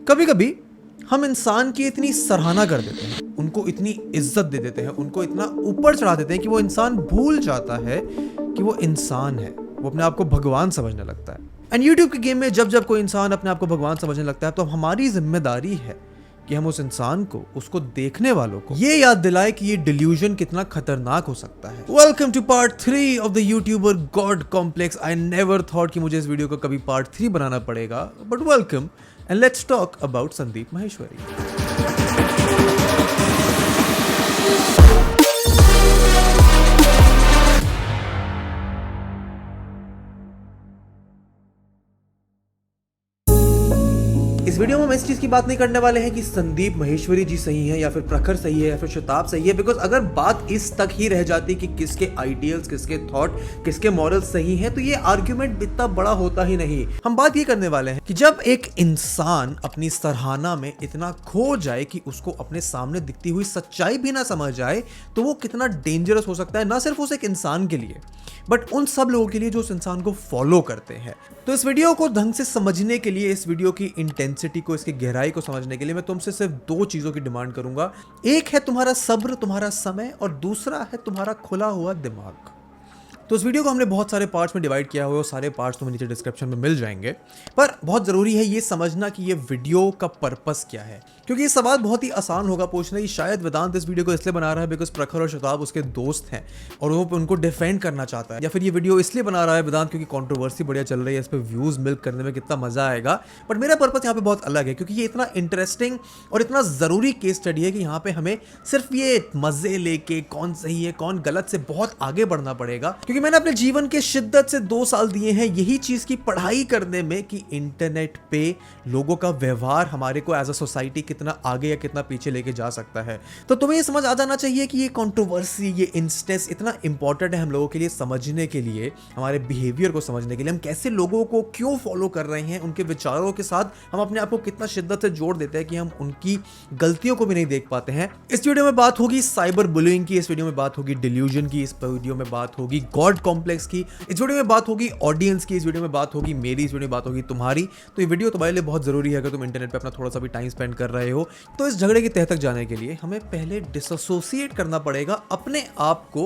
कभी कभी हम इंसान की इतनी सराहना कर देते हैं, उनको इतनी इज्जत दे देते हैं, उनको इतना ऊपर चढ़ा देते हैं कि वो इंसान भूल जाता है कि वो इंसान है। वो अपने आप को भगवान समझने लगता है। एंड यूट्यूब के गेम में जब जब कोई इंसान अपने आप को भगवान समझने लगता है तो हमारी जिम्मेदारी है कि हम उस इंसान को, उसको देखने वालों को ये याद दिलाए कि ये डिल्यूजन कितना खतरनाक हो सकता है। Welcome to part 3 of the youtuber god complex. I never thought कि मुझे इस वीडियो को कभी पार्ट 3 बनाना पड़ेगा, but welcome and let's talk about Sandeep Maheshwari. इस वीडियो में हम इस चीज की बात नहीं करने वाले हैं कि संदीप माहेश्वरी जी सही है या फिर प्रखर सही है या फिर शताब सही है, बिकॉज अगर बात इस तक ही रह जाती कि किसके आइडियल्स, किसके थॉट, किसके मॉरल्स सही हैं, तो ये आर्ग्यूमेंट इतना बड़ा होता ही नहीं। हम बात ये करने वाले हैं कि जब एक इंसान अपनी सराहना में इतना खो जाए कि उसको अपने सामने दिखती हुई सच्चाई भी ना समझ आए, तो वो कितना डेंजरस हो सकता है, ना सिर्फ उस एक इंसान के लिए बट उन सब लोगों के लिए जो उस इंसान को फॉलो करते हैं। तो इस वीडियो को ढंग से समझने के लिए, इस वीडियो की इंटेंसिटी को, इसकी गहराई को समझने के लिए मैं तुमसे सिर्फ 2 चीजों की डिमांड करूंगा। एक है तुम्हारा सब्र, तुम्हारा समय, और दूसरा है तुम्हारा खुला हुआ दिमाग। तो इस वीडियो को हमने बहुत सारे पार्ट्स में डिवाइड किया हुआ है, सारे पार्ट्स तुम्हें नीचे डिस्क्रिप्शन में मिल जाएंगे। पर बहुत ज़रूरी है ये समझना कि ये वीडियो का पर्पस क्या है, क्योंकि ये सवाल बहुत ही आसान होगा पूछना कि शायद वेदांत इस वीडियो को इसलिए बना रहा है बिकॉज प्रखर और शताब उसके दोस्त हैं और वो उनको डिफेंड करना चाहता है, या फिर ये वीडियो इसलिए बना रहा है वेदांत क्योंकि कंट्रोवर्सी बढ़िया चल रही है, इस पर व्यूज़ मिल्क करने में कितना मज़ा आएगा। बट मेरा पर्पस यहाँ पे बहुत अलग है, क्योंकि ये इतना इंटरेस्टिंग और इतना ज़रूरी केस स्टडी है कि यहाँ पे हमें सिर्फ ये मज़े लेके कौन सही है कौन गलत से बहुत आगे बढ़ना पड़ेगा। क्योंकि मैंने अपने जीवन के शिद्दत से 2 साल दिए हैं यही चीज की पढ़ाई करने में कि इंटरनेट पे लोगों का व्यवहार हमारे को एज अ सोसाइटी कितना आगे या कितना पीछे लेके जा सकता है। तो तुम्हें ये समझ आ जाना चाहिए कि ये कंट्रोवर्सी, ये इंस्टेंस इतना इंपॉर्टेंट है हम लोगों के लिए समझने के लिए, हमारे बिहेवियर को समझने के लिए, हम कैसे लोगों को क्यों फॉलो कर रहे हैं, उनके विचारों के साथ हम अपने आप को कितना शिद्दत से जोड़ देते हैं कि हम उनकी गलतियों को भी नहीं देख पाते हैं। इस वीडियो में बात होगी साइबर बुलिंग की, इस वीडियो में बात होगी डिल्यूजन की, इस वीडियो में बात होगी गॉड कॉम्प्लेक्स की, इस वीडियो में बात होगी ऑडियंस की, इस वीडियो में बात होगी मेरी, इस वीडियो में बात होगी तुम्हारी। तो ये वीडियो तुम्हारे लिए बहुत जरूरी है अगर तुम इंटरनेट पे अपना थोड़ा सा भी टाइम स्पेंड कर रहे हो। तो इस झगड़े की तह तक जाने के लिए हमें पहले डिसोसिएट करना पड़ेगा अपने आप को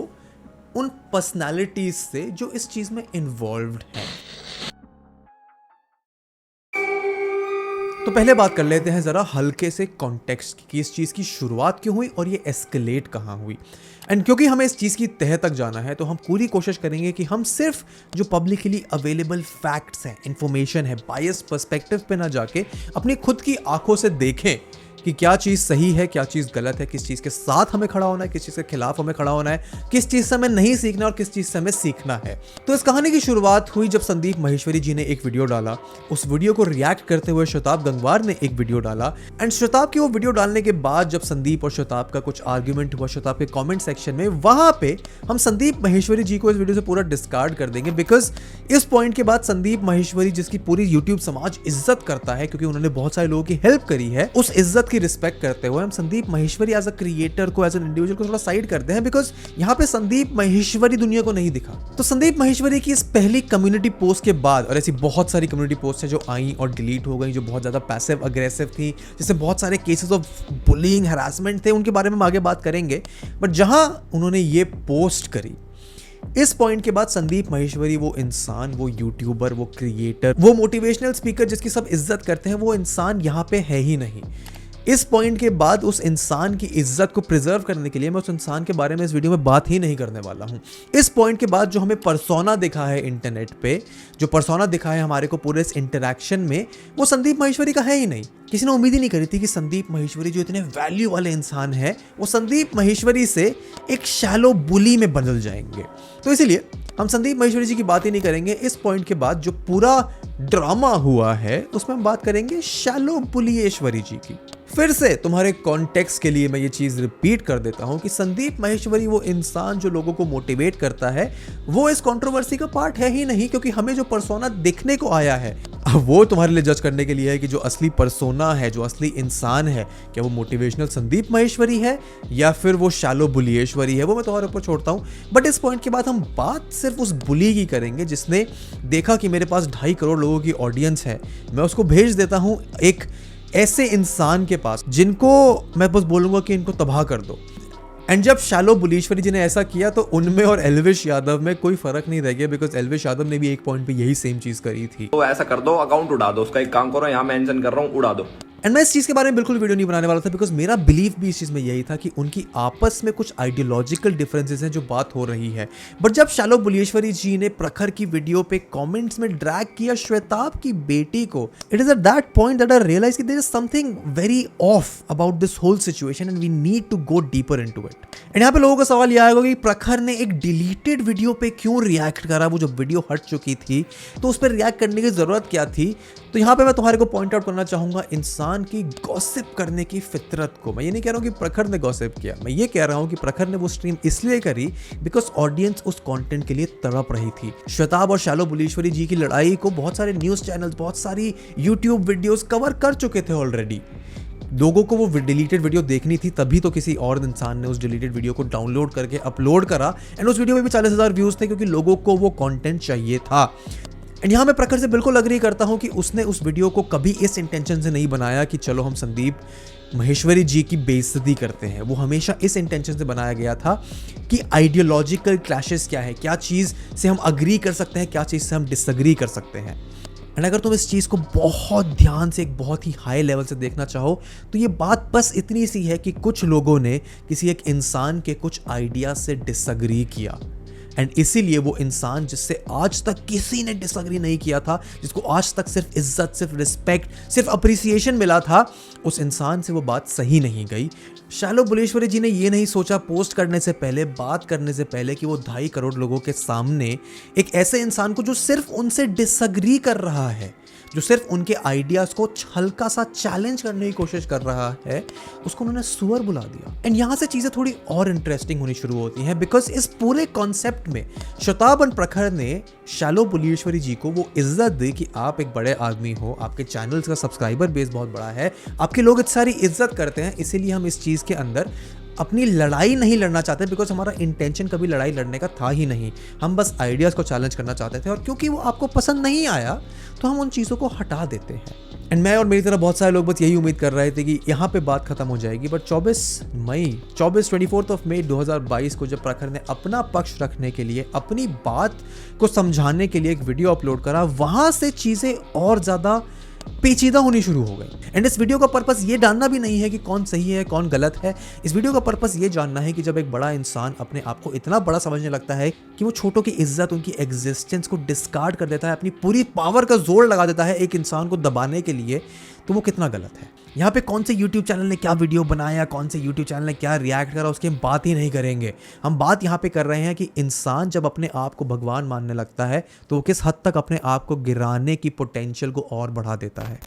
उन पर्सनालिटीज से जो इस चीज में इन्वॉल्व्ड है। तो पहले बात कर लेते हैं जरा हल्के से कॉन्टेक्स्ट की, इस चीज की शुरुआत क्यों हुई और ये एस्केलेट कहां हुई। एंड क्योंकि हमें इस चीज की तह तक जाना है तो हम पूरी कोशिश करेंगे कि हम सिर्फ जो पब्लिकली अवेलेबल फैक्ट्स हैं, इंफॉर्मेशन है, बायस पर्सपेक्टिव पे ना जाके अपनी खुद की आंखों से देखें कि क्या चीज़ सही है, क्या चीज़ गलत है, किस चीज़ के साथ हमें खड़ा होना है, किस चीज़ के खिलाफ हमें खड़ा होना है, किस चीज़ से हमें नहीं सीखना और किस चीज़ से हमें सीखना है। तो इस कहानी की शुरुआत हुई जब संदीप माहेश्वरी जी ने एक वीडियो डाला। उस वीडियो को रिएक्ट करते हुए शताब गंगवार ने एक वीडियो डाला। एंड शताब की वो वीडियो डालने के बाद जब संदीप और शताब का कुछ आर्ग्यूमेंट हुआ शताब के कॉमेंट सेक्शन में, वहां पे हम संदीप माहेश्वरी जी को इस वीडियो से पूरा डिस्कार्ड कर देंगे, बिकॉज इस पॉइंट के बाद संदीप माहेश्वरी जिसकी पूरी यूट्यूब समाज इज्जत करता है क्योंकि उन्होंने बहुत सारे लोगों की हेल्प करी है, उस इज्जत की रिस्पेक्ट करते हुए हम Sandeep Maheshwari as a creator को, एज एन इंडिविजुअल को थोड़ा साइड करते हैं, बिकॉज यहाँ पे संदीप माहेश्वरी दुनिया को नहीं दिखा। तो संदीप माहेश्वरी की इस पहली कम्युनिटी पोस्ट के बाद, और ऐसी बहुत सारी कम्युनिटी पोस्ट हैं जो आई और डिलीट हो गई, जो बहुत ज्यादा पैसिव अग्रेसिव थी, जिसमें बहुत सारे केसेस ऑफ बुलिंग, हरासमेंट थे, उनके बारे में हम आगे बात करेंगे। बट जहां उन्होंने ये पोस्ट करी, इस पॉइंट के बाद संदीप माहेश्वरी वो इंसान, वो यूट्यूबर, वो क्रिएटर, वो मोटिवेशनल स्पीकर जिसकी सब इज्जत करते हैं, वो इंसान यहाँ पे है ही नहीं। इस पॉइंट के बाद उस इंसान की इज्जत को प्रिजर्व करने के लिए मैं उस इंसान के बारे में इस वीडियो में बात ही नहीं करने वाला हूं। इस पॉइंट के बाद जो हमें पर्सोना दिखा है इंटरनेट पे, जो पर्सोना दिखा है हमारे को पूरे इस इंटरैक्शन में, वो संदीप माहेश्वरी का है ही नहीं। किसी ने उम्मीद ही नहीं करी थी कि संदीप माहेश्वरी जो इतने वैल्यू वाले इंसान है, वो संदीप माहेश्वरी से एक शैलो बुली में बदल जाएंगे। तो इसीलिए हम संदीप माहेश्वरी जी की बात ही नहीं करेंगे। इस पॉइंट के बाद जो पूरा ड्रामा हुआ है उसमें हम बात करेंगे शैलो बुलियेश्वरी जी की। फिर से तुम्हारे कॉन्टेक्स्ट के लिए मैं ये चीज रिपीट कर देता हूं कि संदीप माहेश्वरी वो इंसान जो लोगों को मोटिवेट करता है, वो इस कंट्रोवर्सी का पार्ट है ही नहीं, क्योंकि हमें जो पर्सोना दिखने को आया है वो तुम्हारे लिए जज करने के लिए है कि जो असली पर्सोना है, जो असली इंसान है, क्या वो मोटिवेशनल संदीप माहेश्वरी है या फिर वो शैलो बुलियेश्वरी है, वो मैं तुम्हारे ऊपर छोड़ता हूं। बट इस पॉइंट के बाद हम बात सिर्फ उस बुली की करेंगे जिसने देखा कि मेरे पास 2.5 करोड़ लोगों की ऑडियंस है, मैं उसको भेज देता हूं एक ऐसे इंसान के पास जिनको मैं बस बोलूंगा कि इनको तबाह कर दो। एंड जब शैलो बुलीश्वरी जी ने ऐसा किया तो उनमें और एल्विश यादव में कोई फर्क नहीं रह गया, बिकॉज एल्विश यादव ने भी एक पॉइंट पे यही सेम चीज करी थी। तो ऐसा कर दो, अकाउंट उड़ा दो उसका, एक काम करो, यहाँ मेंशन कर रहा हूँ, उड़ा दो। एंड मैं इस चीज़ के बारे में बिल्कुल वीडियो नहीं बनाने वाला था, बिकॉज मेरा बिलीफ भी इस चीज़ में यही था कि उनकी आपस में कुछ आइडियोलॉजिकल डिफरेंसेस हैं जो बात हो रही है। बट जब शैलो बुलीश्वरी जी ने प्रखर की वीडियो पे कमेंट्स में ड्रैग किया श्वेताब की बेटी को, it is at that point that I realise कि there is something very off about this whole situation and we need to go deeper into it. And यहाँ पे लोगों का सवाल यह आएगा कि प्रखर ने एक डिलीटेड वीडियो पे क्यों रिएक्ट करा, वो जो वीडियो हट चुकी थी तो उस पर रिएक्ट करने की जरूरत क्या थी। तो यहाँ पे मैं तुम्हारे को पॉइंट आउट करना चाहूंगा इंसान की गॉसिप करने की फितरत को। मैं ये नहीं कह रहा हूँ कि प्रखर ने गॉसिप किया, मैं ये कह रहा हूँ कि प्रखर ने वो स्ट्रीम इसलिए करी बिकॉज ऑडियंस उस कंटेंट के लिए तड़प रही थी। श्वेताब और शैलो बुलीश्वरी जी की लड़ाई को बहुत सारे न्यूज चैनल्स, बहुत सारी यूट्यूब वीडियोस कवर कर चुके थे ऑलरेडी। लोगों को वो डिलीटेड वीडियो देखनी थी, तभी तो किसी और इंसान ने उस डिलीटेड वीडियो को डाउनलोड करके अपलोड करा। एंड उस वीडियो में भी 40,000 व्यूज थे क्योंकि लोगों को वो कंटेंट चाहिए था। एंड यहाँ मैं प्रखर से बिल्कुल अग्री करता हूँ कि उसने उस वीडियो को कभी इस इंटेंशन से नहीं बनाया कि चलो हम संदीप महेश्वरी जी की बेइज्जती करते हैं। वो हमेशा इस इंटेंशन से बनाया गया था कि आइडियोलॉजिकल क्लैशेस क्या है, क्या चीज़ से हम अग्री कर सकते हैं, क्या चीज़ से हम डिसअग्री कर सकते हैं। एंड अगर तुम इस चीज़ को बहुत ध्यान से, एक बहुत ही हाई लेवल से देखना चाहो तो ये बात बस इतनी सी है कि कुछ लोगों ने किसी एक इंसान के कुछ आइडिया से डिसअग्री किया। एंड इसीलिए वो इंसान जिससे आज तक किसी ने डिसअग्री नहीं किया था, जिसको आज तक सिर्फ इज्जत, सिर्फ रिस्पेक्ट, सिर्फ अप्रिसिएशन मिला था, उस इंसान से वो बात सही नहीं गई। शैलो बुलीश्वरी जी ने ये नहीं सोचा पोस्ट करने से पहले, बात करने से पहले कि वो 2.5 करोड़ लोगों के सामने एक ऐसे इंसान को जो सिर्फ उनसे डिसअग्री कर रहा है, जो सिर्फ उनके आइडियाज को हल्का सा चैलेंज करने की कोशिश कर रहा है, उसको उन्होंने सुअर बुला दिया। एंड यहां से चीजें थोड़ी और इंटरेस्टिंग होनी शुरू होती हैं, बिकॉज इस पूरे कॉन्सेप्ट में श्वेताब और प्रखर ने शैलो बुलीश्वरी जी को वो इज्जत दी कि आप एक बड़े आदमी हो, आपके चैनल का सब्सक्राइबर बेस बहुत बड़ा है, आपके लोग इतनी सारी इज्जत करते हैं, इसीलिए हम इस चीज के अंदर अपनी लड़ाई नहीं लड़ना चाहते, बिकॉज हमारा इंटेंशन कभी लड़ाई लड़ने का था ही नहीं। हम बस आइडियाज़ को चैलेंज करना चाहते थे और क्योंकि वो आपको पसंद नहीं आया तो हम उन चीज़ों को हटा देते हैं। एंड मैं और मेरी तरह बहुत सारे लोग बस यही उम्मीद कर रहे थे कि यहाँ पे बात खत्म हो जाएगी। बट 24 मई 2022 को जब प्रखर ने अपना पक्ष रखने के लिए, अपनी बात को समझाने के लिए एक वीडियो अपलोड करा, वहाँ से चीज़ें और ज़्यादा पेचीदा होनी शुरू हो गई। एंड इस वीडियो का पर्पस ये जानना भी नहीं है कि कौन सही है कौन गलत है। इस वीडियो का पर्पस ये जानना है कि जब एक बड़ा इंसान अपने आप को इतना बड़ा समझने लगता है कि वो छोटों की इज्जत, उनकी एग्जिस्टेंस को डिस्कार्ड कर देता है, अपनी पूरी पावर का जोर लगा देता है एक इंसान को दबाने के लिए, तो वो कितना गलत है। यहाँ पे कौन से YouTube चैनल ने क्या वीडियो बनाया, कौन से YouTube चैनल ने क्या रिएक्ट करा, उसकी हम बात ही नहीं करेंगे। हम बात यहाँ पे कर रहे हैं कि इंसान जब अपने आप को भगवान मानने लगता है तो वो किस हद तक अपने आप को गिराने की पोटेंशियल को और बढ़ा देता है।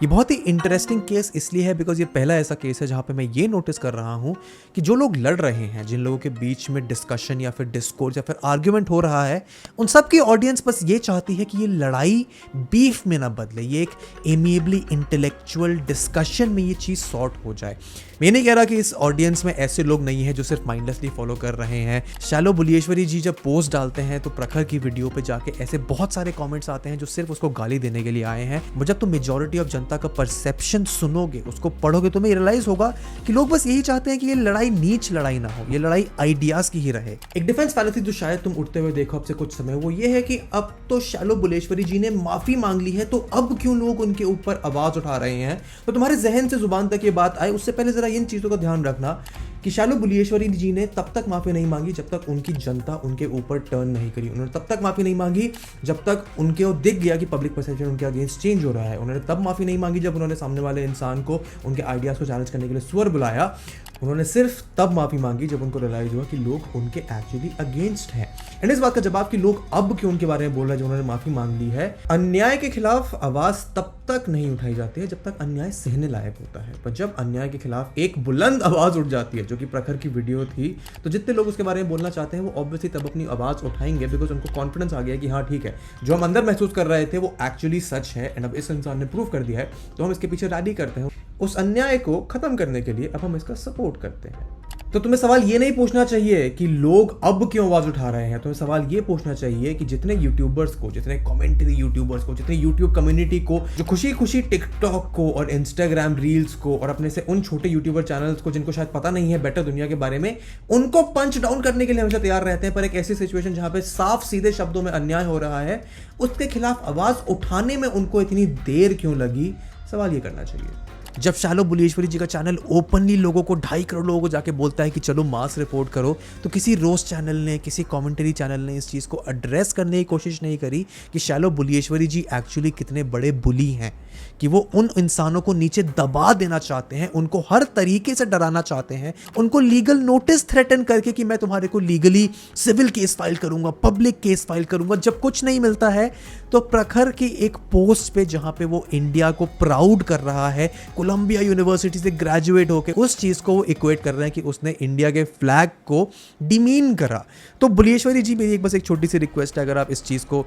ये बहुत ही इंटरेस्टिंग केस इसलिए है बिकॉज ये पहला ऐसा केस है जहाँ पे मैं ये नोटिस कर रहा हूँ कि जो लोग लड़ रहे हैं, जिन लोगों के बीच में डिस्कशन या फिर डिस्कोर्स या फिर आर्ग्यूमेंट हो रहा है, उन सब की ऑडियंस बस ये चाहती है कि ये लड़ाई बीफ में ना बदले, ये एक एमिएबली इंटेलेक्चुअल डिस्कशन में ये चीज़ सॉर्ट हो जाए। मैं नहीं कह रहा कि इस ऑडियंस में ऐसे लोग नहीं हैं जो सिर्फ माइंडलेसली फॉलो कर रहे हैं। शैलो बुलीश्वरी जी जब पोस्ट डालते हैं तो प्रखर की वीडियो पे जाके ऐसे बहुत सारे कमेंट्स आते हैं जो सिर्फ उसको गाली देने के लिए आए हैं। और जब तुम मेजॉरिटी ऑफ जनता का परसेप्शन सुनोगे, उसको पढ़ोगे, तो तुम्हें रियलाइज होगा कि लोग बस यही चाहते हैं कि ये लड़ाई नीच लड़ाई ना हो, ये लड़ाई आइडियाज की ही रहे। एक डिफेंस फैलेसी जो शायद तुम उठते हुए देखो अब से कुछ समय, वो ये है कि अब तो शैलो बुलीश्वरी जी ने माफी मांग ली है, तो अब क्यों लोग उनके ऊपर आवाज उठा रहे हैं। तो तुम्हारे जहन से जुबान तक ये बात आए उससे पहले जरा इन चीजों का ध्यान रखना कि शैलो बुलीश्वरी जी ने तब तक माफी नहीं मांगी जब तक उनकी जनता उनके ऊपर टर्न नहीं करी। उन्होंने तब तक माफी नहीं मांगी जब तक उनको दिख गया कि पब्लिक परसेप्शन उनके अगेंस्ट चेंज हो रहा है। उन्होंने तब माफी नहीं मांगी जब उन्होंने सामने वाले इंसान को उनके आइडियाज को चैलेंज करने के लिए सुअर बुलाया। उन्होंने सिर्फ तब माफी मांगी जब उनको रियलाइज हुआ कि लोग उनके एक्चुअली अगेंस्ट हैं। एंड इस बात का जवाब कि लोग अब क्यों उनके बारे में बोल रहे हैं जब उन्होंने माफी मांग ली है। अन्याय के खिलाफ आवाज तब तक नहीं उठाई जाती है जब तक अन्याय सहने लायक होता है, पर जब अन्याय के खिलाफ एक बुलंद आवाज उठ जाती है, जो कि प्रखर की वीडियो थी, तो जितने लोग उसके बारे में बोलना चाहते हैं वो ऑब्वियसली तब अपनी आवाज उठाएंगे, बिकॉज उनको कॉन्फिडेंस आ गया कि हाँ ठीक है, जो हम अंदर महसूस कर रहे थे वो एक्चुअली सच है। एंड अब इस इंसान ने प्रूव कर दिया है, तो हम इसके पीछे रैली करते हैं। उस अन्याय को खत्म करने के लिए अब हम इसका सपोर्ट करते हैं। तो तुम्हें सवाल ये नहीं पूछना चाहिए कि लोग अब क्यों आवाज उठा रहे हैं, तुम्हें सवाल ये पूछना चाहिए कि जितने यूट्यूबर्स को, जितने कमेंट्री यूट्यूबर्स को, जितने यूट्यूब कम्युनिटी को जो खुशी खुशी टिकटॉक को और इंस्टाग्राम रील्स को और अपने से उन छोटे यूट्यूबर चैनल्स को जिनको शायद पता नहीं है बेटर दुनिया के बारे में, उनको पंच डाउन करने के लिए हमेशा तैयार रहते हैं, पर एक ऐसी सिचुएशन जहां पे साफ सीधे शब्दों में अन्याय हो रहा है उसके खिलाफ आवाज उठाने में उनको इतनी देर क्यों लगी, सवाल ये करना चाहिए। जब शैलो बुलीश्वरी जी का चैनल ओपनली लोगों को 2.5 करोड़ लोगों को जाके बोलता है कि चलो मास रिपोर्ट करो, तो किसी रोस्ट चैनल ने, किसी कमेंट्री चैनल ने इस चीज़ को एड्रेस करने की कोशिश नहीं करी कि शैलो बुलीश्वरी जी एक्चुअली कितने बड़े बुली हैं, कि वो उन इंसानों को नीचे दबा देना चाहते हैं, उनको हर तरीके से डराना चाहते हैं, उनको लीगल नोटिस थ्रेटन करके कि मैं तुम्हारे को लीगली सिविल केस फाइल करूंगा, पब्लिक केस फाइल करूंगा। जब कुछ नहीं मिलता है तो प्रखर की एक पोस्ट पे जहां पे वो इंडिया को प्राउड कर रहा है, कोलंबिया यूनिवर्सिटी से ग्रेजुएट होकर, उस चीज को वो इक्वेट कर रहे हैं कि उसने इंडिया के फ्लैग को डिमीन करा। तो बुलीश्वरी जी, मेरी बस एक छोटी सी रिक्वेस्ट है, अगर आप इस चीज को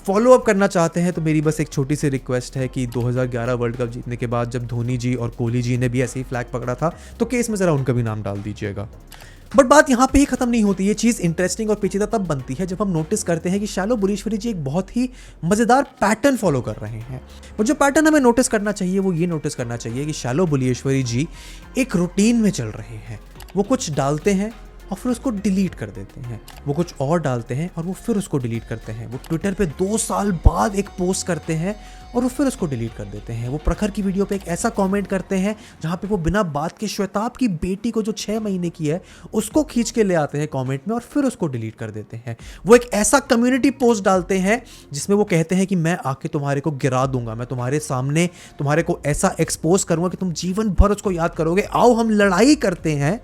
फॉलो अप करना चाहते हैं तो मेरी बस एक छोटी सी रिक्वेस्ट है कि 2011 वर्ल्ड कप जीतने के बाद जब धोनी जी और कोहली जी ने भी ऐसे ही फ्लैग पकड़ा था तो केस में जरा उनका भी नाम डाल दीजिएगा। बट बात यहाँ पे ही खत्म नहीं होती, ये चीज़ इंटरेस्टिंग और पेचीदा तब बनती है जब हम नोटिस करते हैं कि शैलो बुलीश्वरी जी एक बहुत ही मज़ेदार पैटर्न फॉलो कर रहे हैं। और जो पैटर्न हमें नोटिस करना चाहिए वो ये नोटिस करना चाहिए कि शैलो बुलीश्वरी जी एक रूटीन में चल रहे हैं। वो कुछ डालते हैं और फिर उसको डिलीट कर देते हैं, वो कुछ और डालते हैं और वो फिर उसको डिलीट करते हैं, वो ट्विटर पे 2 साल बाद एक पोस्ट करते हैं और वो फिर उसको डिलीट कर देते हैं, वो प्रखर की वीडियो पे एक ऐसा कमेंट करते हैं जहाँ पे वो बिना बात के श्वेताब की बेटी को जो 6 महीने की है उसको खींच के ले आते हैं कमेंट में और फिर उसको डिलीट कर देते हैं। वो एक ऐसा कम्युनिटी पोस्ट डालते हैं जिसमें वो कहते हैं कि मैं आके तुम्हारे को गिरा दूंगा, मैं तुम्हारे सामने तुम्हारे को ऐसा एक्सपोज करूंगा कि तुम जीवन भर उसको याद करोगे, आओ हम लड़ाई करते हैं,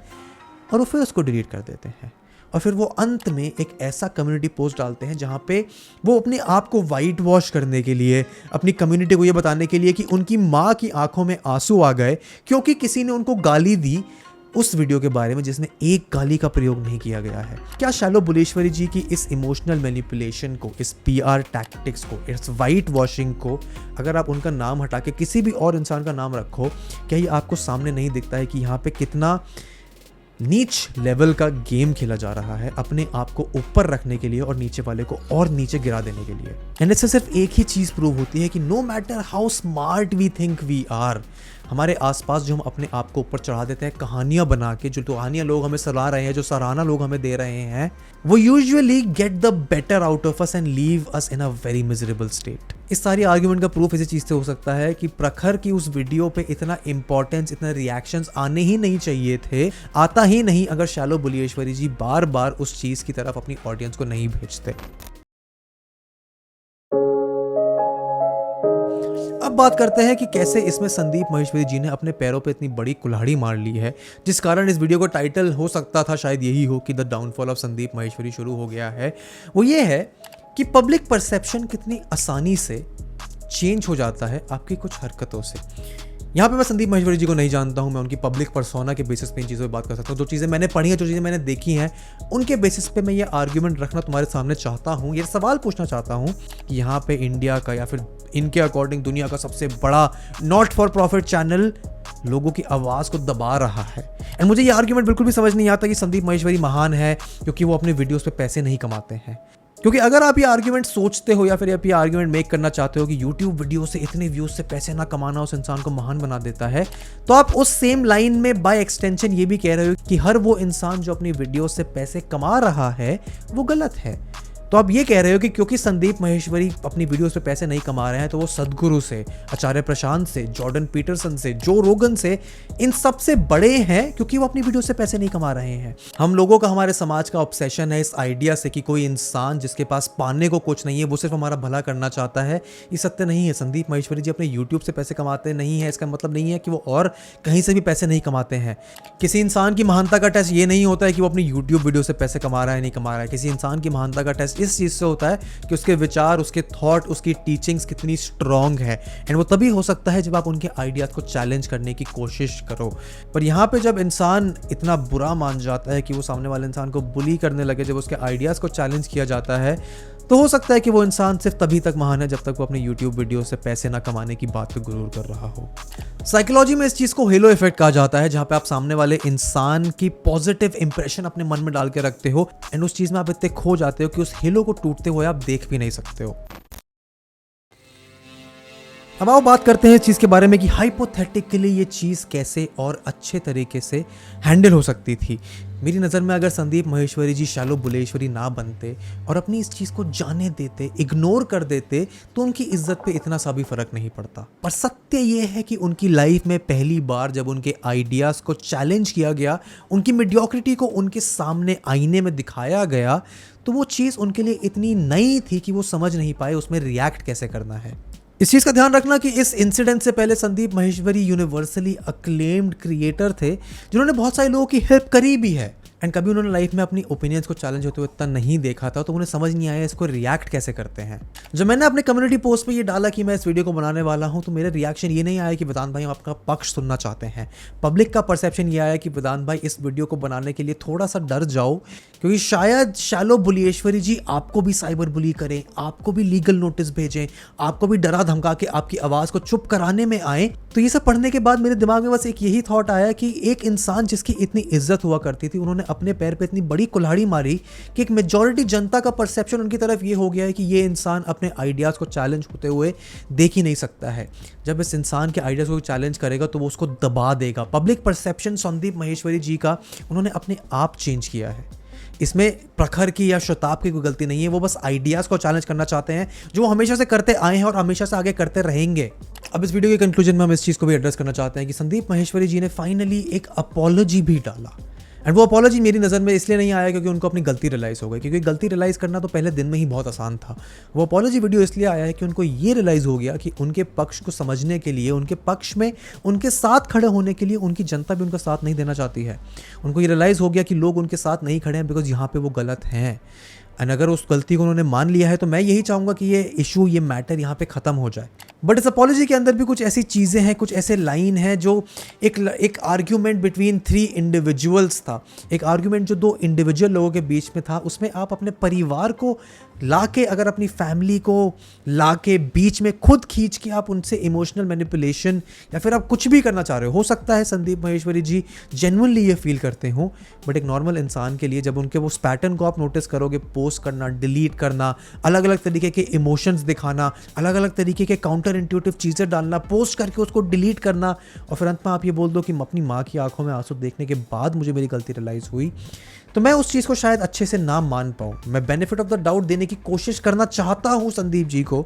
और वो फिर उसको डिलीट कर देते हैं। और फिर वो अंत में एक ऐसा कम्युनिटी पोस्ट डालते हैं जहाँ पे वो अपने आप को वाइट वॉश करने के लिए, अपनी कम्युनिटी को ये बताने के लिए कि उनकी माँ की आंखों में आंसू आ गए क्योंकि किसी ने उनको गाली दी उस वीडियो के बारे में जिसमें एक गाली का प्रयोग नहीं किया गया है। क्या शैलो बुलीश्वरी जी की इस इमोशनल मैनिपुलेशन को, इस PR टैक्टिक्स को, इस वाइट वॉशिंग को, अगर आप उनका नाम हटा के किसी भी और इंसान का नाम रखो, क्या ये आपको सामने नहीं दिखता है कि यहाँ पे कितना नीच लेवल का गेम खेला जा रहा है अपने आप को ऊपर रखने के लिए और नीचे वाले को और नीचे गिरा देने के लिए। एंड इससे सिर्फ एक ही चीज़ प्रूव होती है कि no matter how smart we think we are, हमारे आसपास जो हम अपने आप को ऊपर चढ़ा देते हैं कहानियां बना के, जो कहानियां लोग हमें सलाह रहे हैं, जो सराहना लोग हमें दे रहे हैं, वो usually get the better out of us and leave us in a very miserable state. इस सारी आर्ग्यूमेंट का प्रूफ इसी चीज़ से हो सकता है कि प्रखर की उस वीडियो पे इतना इंपॉर्टेंस, इतना रिएक्शंस आने ही नहीं चाहिए थे, आता ही नहीं अगर शैलो बुलीश्वरी जी बार बार उस चीज़ की तरफ अपनी ऑडियंस को नहीं भेजते। अब बात करते हैं कि कैसे इसमें संदीप महेश्वरी जी ने अपने पैरों पे इतनी बड़ी कुल्हाड़ी मार ली है, जिस कारण इस वीडियो का टाइटल हो सकता था शायद यही हो कि the downfall of Sandeep Maheshwari शुरू हो गया है। वो ये है कि पब्लिक परसेप्शन कितनी आसानी से चेंज हो जाता है आपकी कुछ हरकतों से। यहाँ पे मैं संदीप महेश्वरी जी को नहीं जानता हूँ, मैं उनकी पब्लिक पर्सोना के बेसिस पे इन चीज़ों पे बात कर सकता हूँ। जो चीज़ें मैंने पढ़ी हैं, जो चीज़ें मैंने देखी हैं, उनके बेसिस पे मैं ये आर्ग्यूमेंट रखना तुम्हारे सामने चाहता हूँ, ये सवाल पूछना चाहता हूँ कि यहाँ पे इंडिया का या फिर इनके अकॉर्डिंग दुनिया का सबसे बड़ा नॉट फॉर प्रॉफिट चैनल लोगों की आवाज़ को दबा रहा है। एंड मुझे ये आर्ग्यूमेंट बिल्कुल भी समझ नहीं आता कि संदीप महेश्वरी महान है क्योंकि वो अपने वीडियोज़ पे पैसे नहीं कमाते हैं। क्योंकि अगर आप ये आर्ग्यूमेंट सोचते हो या फिर आप ये आर्ग्यूमेंट मेक करना चाहते हो कि YouTube वीडियो से इतने व्यूज से पैसे ना कमाना उस इंसान को महान बना देता है, तो आप उस सेम लाइन में बाय एक्सटेंशन ये भी कह रहे हो कि हर वो इंसान जो अपनी वीडियो से पैसे कमा रहा है वो गलत है। तो आप ये कह रहे हो कि क्योंकि संदीप महेश्वरी अपनी वीडियोस पे पैसे नहीं कमा रहे हैं तो वो सदगुरु से, आचार्य प्रशांत से, जॉर्डन पीटरसन से, जो रोगन से, इन सब से बड़े हैं क्योंकि वो अपनी वीडियो से पैसे नहीं कमा रहे हैं। हम लोगों का, हमारे समाज का ऑब्सेशन है इस आइडिया से कि कोई इंसान जिसके पास पाने को कुछ नहीं है वो सिर्फ हमारा भला करना चाहता है। ये सत्य नहीं है। संदीप महेश्वरी जी अपने यूट्यूब से पैसे कमाते नहीं है, इसका मतलब नहीं है कि वो और कहीं से भी पैसे नहीं कमाते हैं। किसी इंसान की महानता का टेस्ट ये नहीं होता है कि वो अपनी यूट्यूब वीडियो से पैसे कमा रहा है नहीं कमा रहा है। किसी इंसान की महानता का टेस्ट इस चीज़ से होता है कि उसके विचार, उसके थॉट, उसकी टीचिंग्स कितनी स्ट्रॉन्ग है। एंड वो तभी हो सकता है जब आप उनके आइडियाज़ को चैलेंज करने की कोशिश करो। पर यहाँ पे जब इंसान इतना बुरा मान जाता है कि वो सामने वाले इंसान को बुली करने लगे, जब उसके आइडियाज़ को चैलेंज किया जाता है, तो हो सकता है कि वो इंसान सिर्फ तभी तक महान है जब तक वो अपने यूट्यूब वीडियो से पैसे ना कमाने की बात पे गुरूर कर रहा हो। साइकोलॉजी में इस चीज़ को हेलो इफेक्ट कहा जाता है, जहाँ पे आप सामने वाले इंसान की पॉजिटिव इंप्रेशन अपने मन में डाल के रखते हो एंड उस चीज़ में आप इतने खो जाते हो कि उस हेलो को टूटते हुए आप देख भी नहीं सकते हो। अब आओ बात करते हैं इस चीज़ के बारे में कि हाइपोथेटिकली ये चीज़ कैसे और अच्छे तरीके से हैंडल हो सकती थी। मेरी नज़र में अगर संदीप माहेश्वरी जी शैलो बुलेश्वरी ना बनते और अपनी इस चीज़ को जाने देते, इग्नोर कर देते, तो उनकी इज्जत पे इतना सा भी फ़र्क नहीं पड़ता। पर सत्य ये है कि उनकी लाइफ में पहली बार जब उनके आइडियाज़ को चैलेंज किया गया, उनकी मीडियोक्रिटी को उनके सामने आईने में दिखाया गया, तो वो चीज़ उनके लिए इतनी नई थी कि वो समझ नहीं पाए उसमें रिएक्ट कैसे करना है। इस चीज़ का ध्यान रखना कि इस इंसिडेंट से पहले Sandeep Maheshwari universally acclaimed creator थे जिन्होंने बहुत सारे लोगों की हेल्प करी भी है एंड कभी उन्होंने लाइफ में अपनी ओपिनियंस को चैलेंज होते हुए इतना नहीं देखा था, तो उन्हें समझ नहीं आया इसको रिएक्ट कैसे करते हैं। जब मैंने अपने कम्युनिटी पोस्ट पे ये डाला कि मैं इस वीडियो को बनाने वाला हूं, तो मेरा रिएक्शन ये नहीं आया कि वेदांत भाई हम आपका पक्ष सुनना चाहते हैं। पब्लिक का परसेप्शन ये आया कि वेदांत भाई इस वीडियो को बनाने के लिए थोड़ा सा डर जाओ, क्योंकि शायद शैलो बुलेश्वरी जी आपको भी साइबर बुली करें, आपको भी लीगल नोटिस भेजें, आपको भी डरा धमका के आपकी आवाज़ को चुप कराने में आए। तो ये सब पढ़ने के बाद मेरे दिमाग में बस एक यही थॉट आया कि एक इंसान जिसकी इतनी इज्जत हुआ करती थी, उन्होंने अपने पैर पे इतनी बड़ी कुल्हाड़ी मारी कि एक मेजॉरिटी जनता का परसेप्शन उनकी तरफ ये हो गया है कि ये इंसान अपने आइडियाज़ को चैलेंज होते हुए देख ही नहीं सकता है। जब इस इंसान के आइडियाज़ को चैलेंज करेगा तो वो उसको दबा देगा। पब्लिक परसेप्शन संदीप माहेश्वरी जी का उन्होंने अपने आप चेंज किया है। इसमें प्रखर की या शताब की कोई गलती नहीं है, वो बस आइडियाज़ को चैलेंज करना चाहते हैं जो वो हमेशा से करते आए हैं और हमेशा से आगे करते रहेंगे। अब इस वीडियो के कंक्लूजन में हम इस चीज़ को भी एड्रेस करना चाहते हैं कि संदीप माहेश्वरी जी ने फाइनली एक अपॉलॉजी भी डाला एंड वो अपॉलॉजी मेरी नज़र में इसलिए नहीं आया क्योंकि उनको अपनी गलती रियलाइज़ हो गई, क्योंकि गलती रियलाइज़ करना तो पहले दिन में ही बहुत आसान था। वो अपॉलॉजी वीडियो इसलिए आया है कि उनको ये रियलाइज़ हो गया कि उनके पक्ष को समझने के लिए, उनके पक्ष में उनके साथ खड़े होने के लिए उनकी जनता भी उनका साथ नहीं देना चाहती है। उनको ये रियलाइज़ हो गया कि लोग उनके साथ नहीं खड़े हैं बिकॉज यहाँ पे वो गलत हैं। एंड अगर उस गलती को उन्होंने मान लिया है तो मैं यही चाहूँगा कि ये इशू, ये मैटर यहाँ पे ख़त्म हो जाए। बट इस अपॉलॉजी के अंदर भी कुछ ऐसी चीज़ें हैं, कुछ ऐसे लाइन हैं जो एक आर्ग्यूमेंट बिटवीन 3 इंडिविजुअल्स था, एक आर्ग्यूमेंट जो 2 इंडिविजुअल लोगों के बीच में था। उसमें आप अपने परिवार को लाके, अगर अपनी फैमिली को लाके बीच में खुद खींच के आप उनसे इमोशनल मैनिपुलेशन या फिर आप कुछ भी करना चाह रहे हो सकता है संदीप माहेश्वरी जी जेन्युइनली ये फील करते हो। बट एक नॉर्मल इंसान के लिए जब उनके वो पैटर्न को आप नोटिस करोगे, पोस्ट करना, डिलीट करना, अलग अलग तरीके के इमोशंस दिखाना, अलग अलग तरीके के काउंटर इंट्यूटिव चीज़ें डालना, पोस्ट करके उसको डिलीट करना, और फिर अंत में आप ये बोल दो कि अपनी माँ की आंखों में आंसू देखने के बाद मुझे मेरी गलती रियलाइज़ हुई, तो मैं उस चीज़ को शायद अच्छे से ना मान पाऊँ। मैं बेनिफिट ऑफ द डाउट देने की कोशिश करना चाहता हूँ संदीप जी को,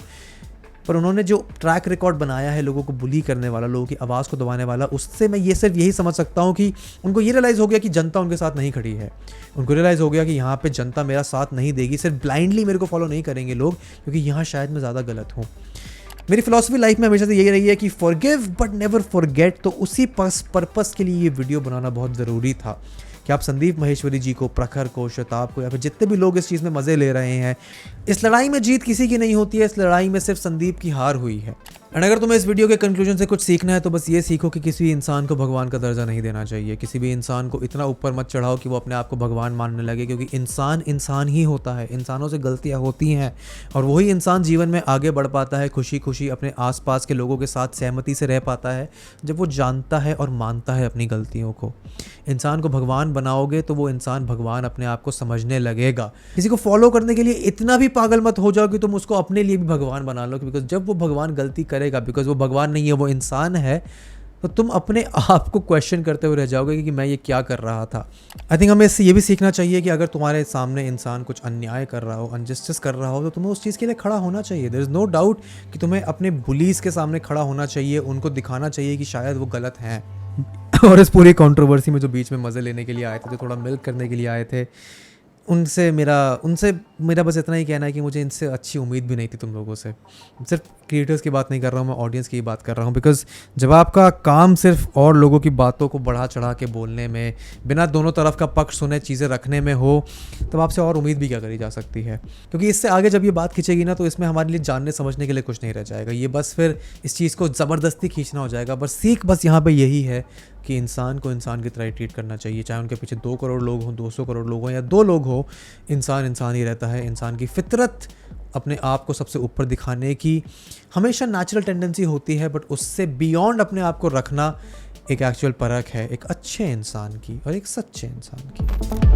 पर उन्होंने जो ट्रैक रिकॉर्ड बनाया है लोगों को बुली करने वाला, लोगों की आवाज़ को दबाने वाला, उससे मैं ये सिर्फ यही समझ सकता हूँ कि उनको ये रियलाइज़ हो गया कि जनता उनके साथ नहीं खड़ी है। उनको रियलाइज़ हो गया कि यहाँ पे जनता मेरा साथ नहीं देगी, सिर्फ ब्लाइंडली मेरे को फॉलो नहीं करेंगे लोग, क्योंकि यहाँ शायद मैं ज़्यादा गलत हूँ। मेरी फिलॉसफी लाइफ में हमेशा से यही रही है कि फॉरगिव बट नेवर फॉरगेट। तो उसी पर्पस के लिए ये वीडियो बनाना बहुत ज़रूरी था कि आप संदीप माहेश्वरी जी को, प्रखर को, शताब को, या फिर जितने भी लोग इस चीज़ में मज़े ले रहे हैं, इस लड़ाई में जीत किसी की नहीं होती है, इस लड़ाई में सिर्फ संदीप की हार हुई है। एंड अगर तुम्हें इस वीडियो के कंक्लूजन से कुछ सीखना है तो बस ये सीखो कि किसी भी इंसान को भगवान का दर्जा नहीं देना चाहिए। किसी भी इंसान को इतना ऊपर मत चढ़ाओ कि वो अपने आप को भगवान मानने लगे, क्योंकि इंसान ही होता है, इंसानों से गलतियाँ होती हैं, और वही इंसान जीवन में आगे बढ़ पाता है, खुशी खुशी अपने आसपास के लोगों के साथ सहमति से रह पाता है, जब वो जानता है और मानता है अपनी गलतियों को। इंसान को भगवान बनाओगे तो वो इंसान भगवान अपने आप को समझने लगेगा। किसी को फॉलो करने के लिए इतना भी पागल मत हो जाओ कि तुम उसको अपने लिए भी भगवान बना लो, बिकॉज जब वो भगवान गलती करेगा, बिकॉज वो भगवान नहीं है, वो इंसान है, तो तुम अपने आप को क्वेश्चन करते हुए रह जाओगे कि मैं ये क्या कर रहा था। आई थिंक हमें इससे ये भी सीखना चाहिए कि अगर तुम्हारे सामने इंसान कुछ अन्याय कर रहा हो, अनजस्टिस कर रहा हो, तो तुम्हें उस चीज़ के लिए खड़ा होना चाहिए। देयर इज़ नो डाउट कि तुम्हें अपने बुलीज के सामने खड़ा होना चाहिए, उनको दिखाना चाहिए कि शायद वो गलत हैं। और इस पूरी कंट्रोवर्सी में जो बीच में मज़े लेने के लिए आए थे, जो थोड़ा मिल्क करने के लिए आए थे, उनसे मेरा बस इतना ही कहना है कि मुझे इनसे अच्छी उम्मीद भी नहीं थी तुम लोगों से। सिर्फ क्रिएटर्स की बात नहीं कर रहा हूँ मैं, ऑडियंस की बात कर रहा हूँ, बिकॉज जब आपका काम सिर्फ और लोगों की बातों को बढ़ा चढ़ा के बोलने में, बिना दोनों तरफ का पक्ष सुने चीज़ें रखने में हो, तब आपसे और उम्मीद भी क्या करी जा सकती है। क्योंकि इससे आगे जब ये बात खींचेगी ना, तो इसमें हमारे लिए जानने समझने के लिए कुछ नहीं रह जाएगा। ये बस फिर इस चीज़ को ज़बरदस्ती खींचना हो जाएगा। बस सीख बस यहाँ पर यही है कि इंसान को इंसान की तरह ट्रीट करना चाहिए, चाहे उनके पीछे 2 करोड़ लोग हों, 200 करोड़ लोग हों, या 2 लोग हों, इंसान ही रहता होता है, इंसान की फितरत अपने आप को सबसे ऊपर दिखाने की हमेशा नेचुरल टेंडेंसी होती है, बट उससे बियॉन्ड अपने आप को रखना एक एक्चुअल परख है एक अच्छे इंसान की और एक सच्चे इंसान की।